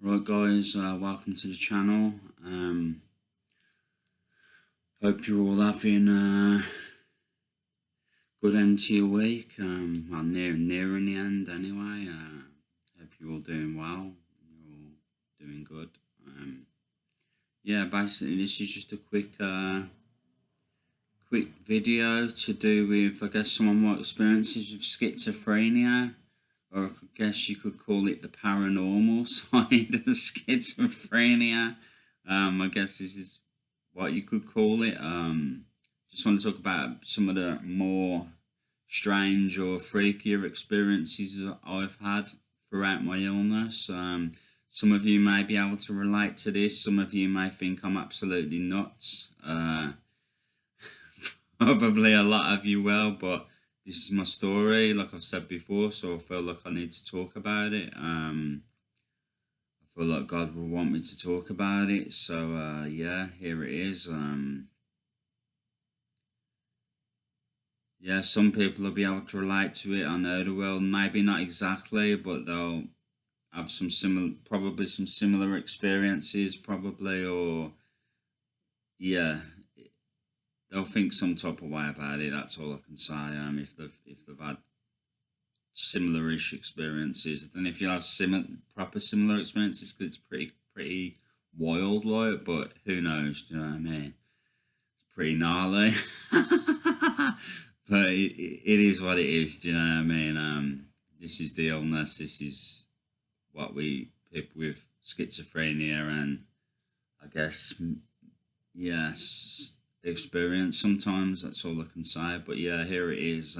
Right guys, welcome to the channel. Hope you're all having a good end to your week. Well, nearing the end anyway. Hope you're all doing well. You're all doing good. Yeah, basically this is just a quick video to do with, I guess, some of my experiences with schizophrenia. Or I guess you could call it the paranormal side of schizophrenia. I guess this is what you could call it. Just want to talk about some of the more strange or freakier experiences that I've had throughout my illness. Some of you may be able to relate to this. Some of you may think I'm absolutely nuts. Probably a lot of you will, but this is my story, like I've said before, so I feel like I need to talk about it. I feel like God will want me to talk about it, so yeah, here it is. Yeah, some people will be able to relate to it. I know they will, maybe not exactly, but they'll have probably some similar experiences, probably, or yeah, they'll think some type of way about it. That's all I can say. If they've had similar-ish experiences, then if you have proper similar experiences, because it's pretty wild, like. But who knows? Do you know what I mean? It's pretty gnarly, but it is what it is. Do you know what I mean? This is the illness. This is what people with schizophrenia and, I guess, yes, experience sometimes. That's all I can say. But yeah, here it is.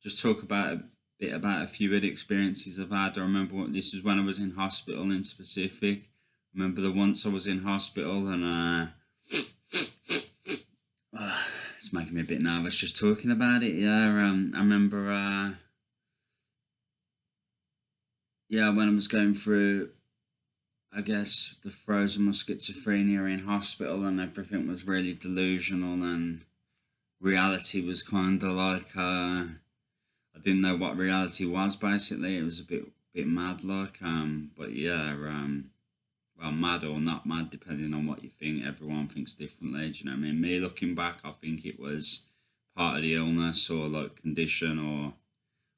Just talk about a bit about a few of the experiences I've had. I remember this is when I was in hospital in specific. I remember the once I was in hospital and it's making me a bit nervous just talking about it. Yeah, I remember yeah, when I was going through, I guess, the throes of my schizophrenia in hospital, and everything was really delusional, and reality was kind of like I didn't know what reality was. Basically, it was a bit mad, like. But yeah, well, mad or not mad, depending on what you think. Everyone thinks differently. Do you know what I mean? Me looking back, I think it was part of the illness or like condition or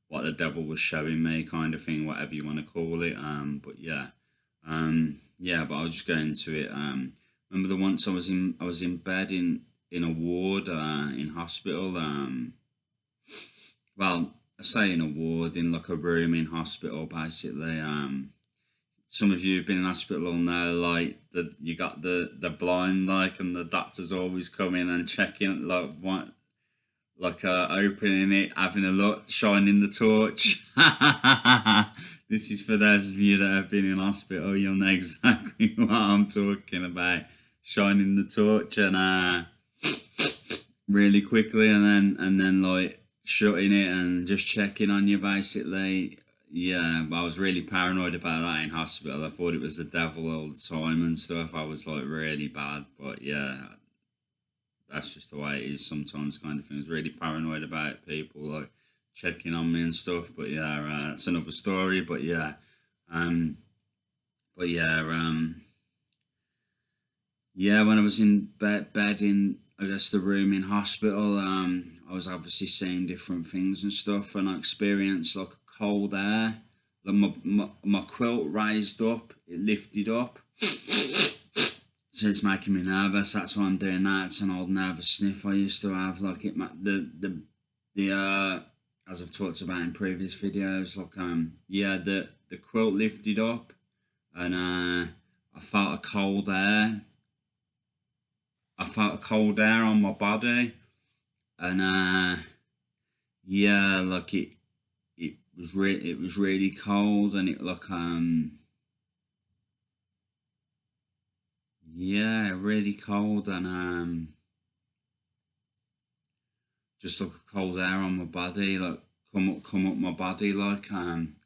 what the devil was showing me, kind of thing, whatever you want to call it. But yeah. Yeah, but I'll just go into it. Remember the once I was in bed in a ward in hospital. Well, I say in a ward, in like a room in hospital, basically. Some of you who've been in hospital will know, like, that you got the blind, like, and the doctors always come in and checking, like, what, like, opening it, having a look, shining the torch. This is for those of you that have been in hospital. You'll know exactly what I'm talking about. Shining the torch and really quickly, and then like shutting it and just checking on you, basically. Yeah, I was really paranoid about that in hospital. I thought it was the devil all the time and stuff. I was like really bad, but yeah, that's just the way it is sometimes, kind of thing. I was really paranoid about people like checking on me and stuff. But yeah, that's another story. But yeah, but yeah, yeah. When I was in bed in, I guess, the room in hospital, I was obviously seeing different things and stuff, and I experienced like cold air. Like my quilt raised up, it lifted up. So it's making me nervous. That's why I'm doing that. It's an old nervous sniff I used to have. Like as I've talked about in previous videos, like yeah, the quilt lifted up, and I felt a cold air. I felt a cold air on my body, and yeah, like it was really cold, and it like yeah, really cold, and just like a cold air on my body, like come up my body, like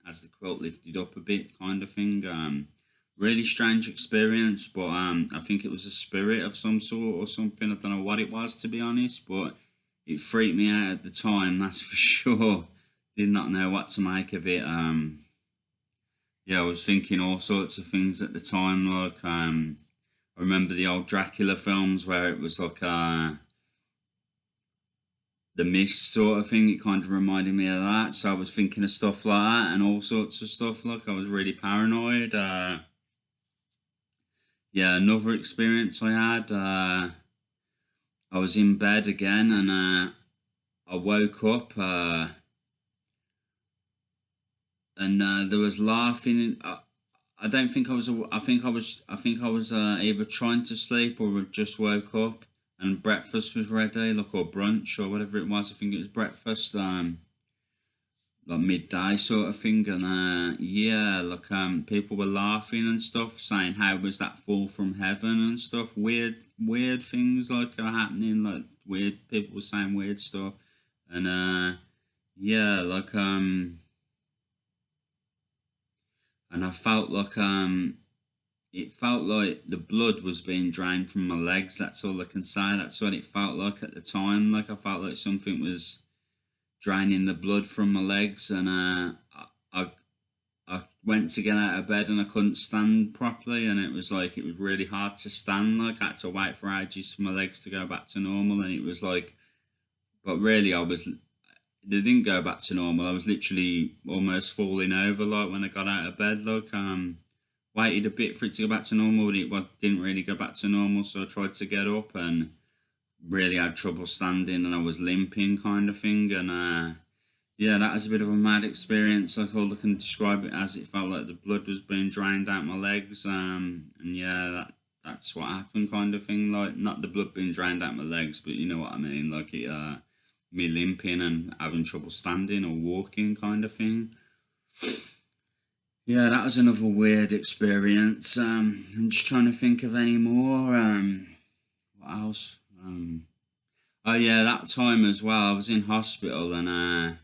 as the quilt lifted up a bit, kind of thing. Really strange experience, but I think it was a spirit of some sort or something. I don't know what it was, to be honest, but it freaked me out at the time, that's for sure. Did not know what to make of it. yeah, I was thinking all sorts of things at the time. Like, I remember the old Dracula films where it was like the mist sort of thing. It kind of reminded me of that. So I was thinking of stuff like that and all sorts of stuff. Like, I was really paranoid. Yeah, another experience I had. I was in bed again, and I woke up, and there was laughing. I don't think I was. I think I was. I think I was either trying to sleep or had just woke up, and breakfast was ready, like, or brunch or whatever it was. I think it was breakfast. Like midday sort of thing, and yeah, like people were laughing and stuff, saying how was that fall from heaven and stuff. Weird things like are happening, like weird people were saying weird stuff, and yeah, like and I felt like it felt like the blood was being drained from my legs. That's all I can say. That's what it felt like at the time. Like, I felt like something was draining the blood from my legs, and I I went to get out of bed and I couldn't stand properly, and it was like it was really hard to stand. Like, I had to wait for ages for my legs to go back to normal, and it was like, but really, they didn't go back to normal. I was literally almost falling over, like, when I got out of bed. Like, waited a bit for it to go back to normal, but didn't really go back to normal. So I tried to get up and really had trouble standing, and I was limping, kind of thing, and yeah, that was a bit of a mad experience. Like, all I can describe it as, it felt like the blood was being drained out my legs. And yeah, that's what happened, kind of thing. Like, not the blood being drained out my legs, but you know what I mean. Like, it, me limping and having trouble standing or walking, kind of thing. Yeah, that was another weird experience. I'm just trying to think of any more. What else? Oh yeah, that time as well. I was in hospital, and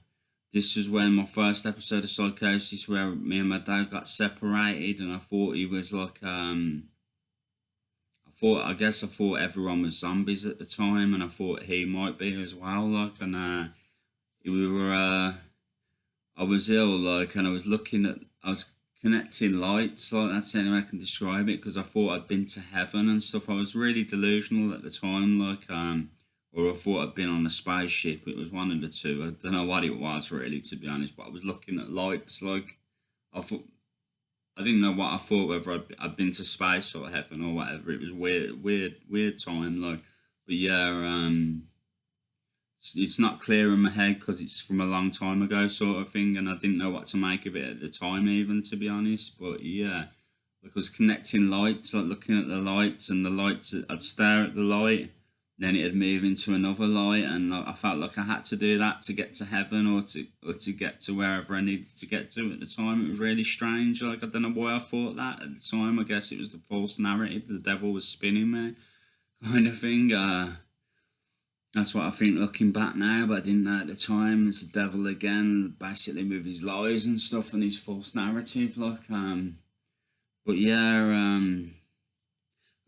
this was when my first episode of psychosis, where me and my dad got separated, and I thought he was like, I guess I thought everyone was zombies at the time, and I thought he might be as well. Like, and we were, I was ill, like, and I was connecting lights, like, that's the only way I can describe it, because I thought I'd been to heaven and stuff. I was really delusional at the time, like, or I thought I'd been on a spaceship. It was one of the two. I don't know what it was really, to be honest, but I was looking at lights, like, I thought, I didn't know what I thought, whether I'd been to space or heaven or whatever. It was weird time, like, but yeah, it's not clear in my head because it's from a long time ago, sort of thing, and I didn't know what to make of it at the time, even, to be honest. But yeah, like, I was connecting lights, like looking at the lights, and the lights, I'd stare at the light, then it'd move into another light, and like, I felt like I had to do that to get to heaven, or to get to wherever I needed to get to at the time. It was really strange. Like, I don't know why I thought that at the time. I guess it was the false narrative. The devil was spinning me, kind of thing. That's what I think looking back now, but I didn't know at the time. It's the devil again, basically, with his lies and stuff and his false narrative. Like, but yeah,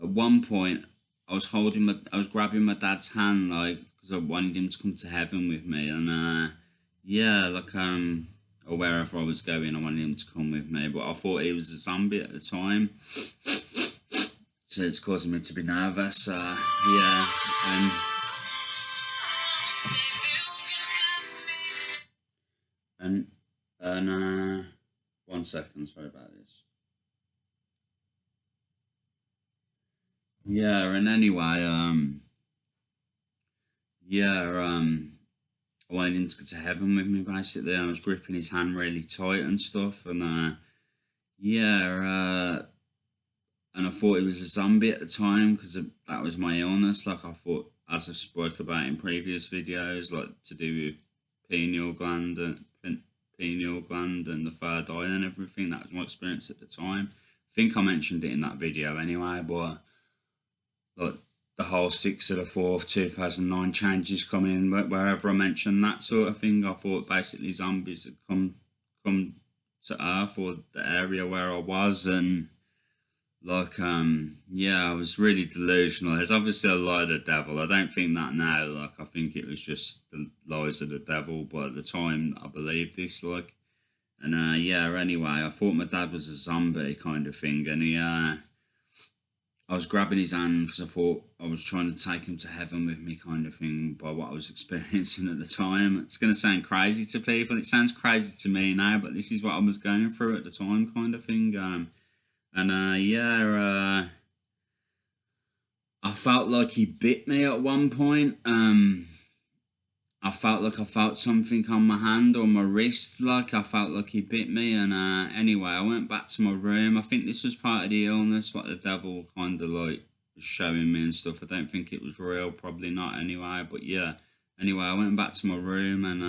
at one point I was grabbing my dad's hand, like, because I wanted him to come to heaven with me, and yeah, like, or wherever I was going, I wanted him to come with me. But I thought he was a zombie at the time, so it's causing me to be nervous. Yeah, and one second, sorry about this. Yeah, and anyway, yeah, I wanted him to go to heaven with me, basically. I was gripping his hand really tight and stuff, and yeah, and I thought he was a zombie at the time because that was my illness. Like, I thought, as I spoke about in previous videos, like, to do with pineal gland and pineal gland and the third eye and everything. That was my experience at the time. I think I mentioned it in that video anyway, but like, the whole 6th of the 4th 2009 changes coming, wherever I mentioned that sort of thing, I thought basically zombies had come to Earth, or the area where I was, and like, yeah, I was really delusional. There's obviously a lie of the devil. I don't think that now. Like, I think it was just the lies of the devil, but at the time I believed this, like, And yeah, anyway, I thought my dad was a zombie kind of thing, and I was grabbing his hand because I thought I was trying to take him to heaven with me, kind of thing, by what I was experiencing at the time. It's going to sound crazy to people. It sounds crazy to me now, but this is what I was going through at the time, kind of thing. And yeah, I felt like he bit me at one point. I felt like I felt something on my hand or my wrist, like I felt like he bit me. And anyway, I went back to my room. I think this was part of the illness, what the devil kind of like was showing me and stuff. I don't think it was real, probably not anyway. But yeah, anyway, I went back to my room and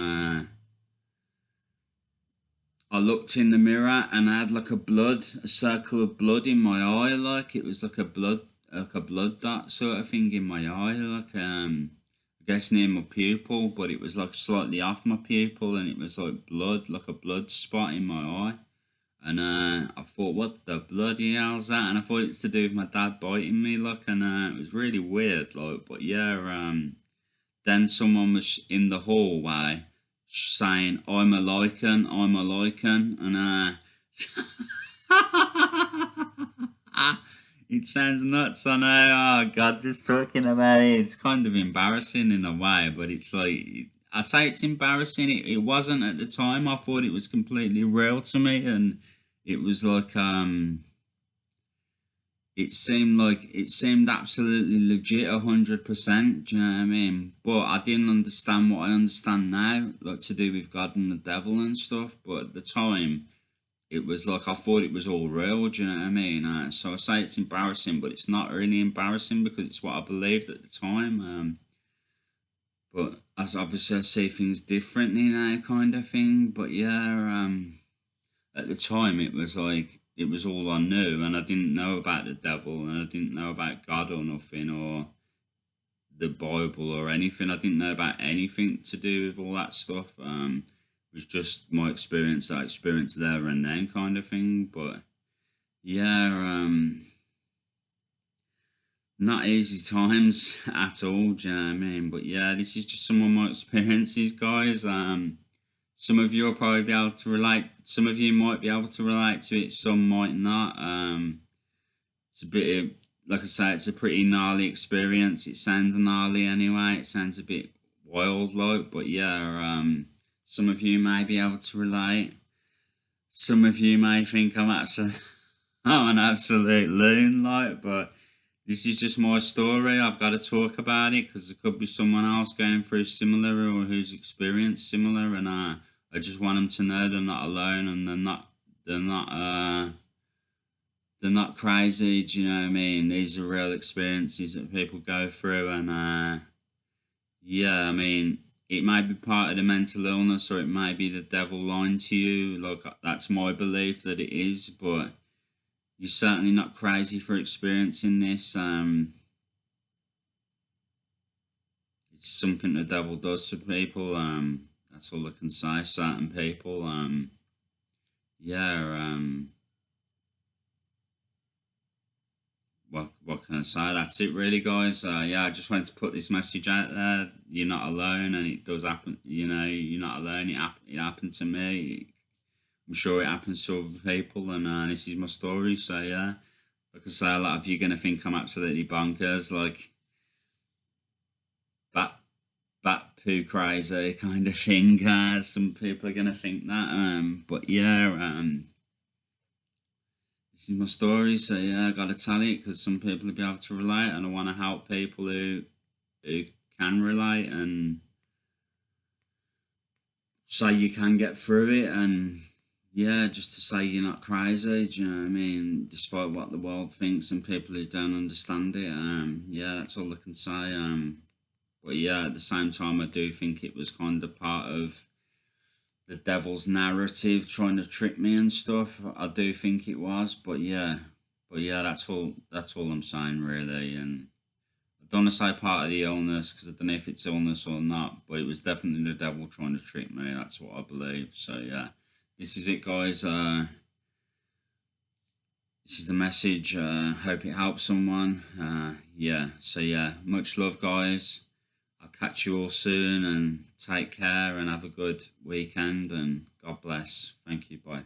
I looked in the mirror and I had like a circle of blood in my eye, like it was like a blood dot sort of thing in my eye, like I guess near my pupil, but it was like slightly off my pupil, and it was like blood, like a blood spot in my eye. And I thought, what the bloody hell's that? And I thought it's to do with my dad biting me, like, and it was really weird, like. But yeah, then someone was in the hallway saying, I'm a lichen," and it sounds nuts, I know. Oh God, just talking about it, it's kind of embarrassing in a way, but it's like I say it's embarrassing. It wasn't at the time. I thought it was completely real to me, and it was like it seemed absolutely legit, 100%. Do you know what I mean? But I didn't understand what I understand now, like to do with God and the devil and stuff. But at the time, it was like I thought it was all real. Do you know what I mean? So I say it's embarrassing, but it's not really embarrassing because it's what I believed at the time. But as obviously I see things differently now, kind of thing. But yeah, at the time it was like it was all I knew, and I didn't know about the devil, and I didn't know about God or nothing, or the Bible or anything. I didn't know about anything to do with all that stuff. It was just my experience, that experience there and then, kind of thing. But yeah, not easy times at all. Do you know what I mean? But yeah, this is just some of my experiences, guys. Some of you will probably be able to relate. Some of you might be able to relate to it. Some might not. It's a bit of, like I say, it's a pretty gnarly experience. It sounds gnarly anyway. It sounds a bit wild, like. But yeah, some of you may be able to relate. Some of you may think I'm I'm an absolute loon, like. But this is just my story. I've got to talk about it because there could be someone else going through similar or who's experienced similar, and I just want them to know they're not alone, and they're not they're not crazy. Do you know what I mean? These are real experiences that people go through, and yeah, I mean, it may be part of the mental illness, or it may be the devil lying to you. Like that's my belief that it is, but you're certainly not crazy for experiencing this. It's something the devil does to people. That's all I can say. Certain people. Yeah. What can I say? That's it, really, guys. Yeah, I just wanted to put this message out there. You're not alone, and it does happen. You know, you're not alone. It happened to me. I'm sure it happens to other people, and this is my story. So yeah, like I say, a lot of you are gonna think I'm absolutely bonkers, like bat poo crazy kind of thing. Some people are gonna think that. But yeah, this is my story. So yeah, I gotta tell it because some people will be able to relate, and I want to help people who can relate and say you can get through it, and yeah, just to say you're not crazy. Do you know what I mean? Despite what the world thinks and people who don't understand it. Yeah, that's all I can say. But yeah, at the same time, I do think it was kind of part of the devil's narrative trying to trick me and stuff. I do think it was, but yeah, that's all. That's all I'm saying, really. And I don't want to say part of the illness because I don't know if it's illness or not, but it was definitely the devil trying to trick me. That's what I believe. So yeah, this is it, guys. This is the message. Hope it helps someone. Yeah. So yeah, much love, guys. I'll catch you all soon, and take care and have a good weekend, and God bless. Thank you. Bye.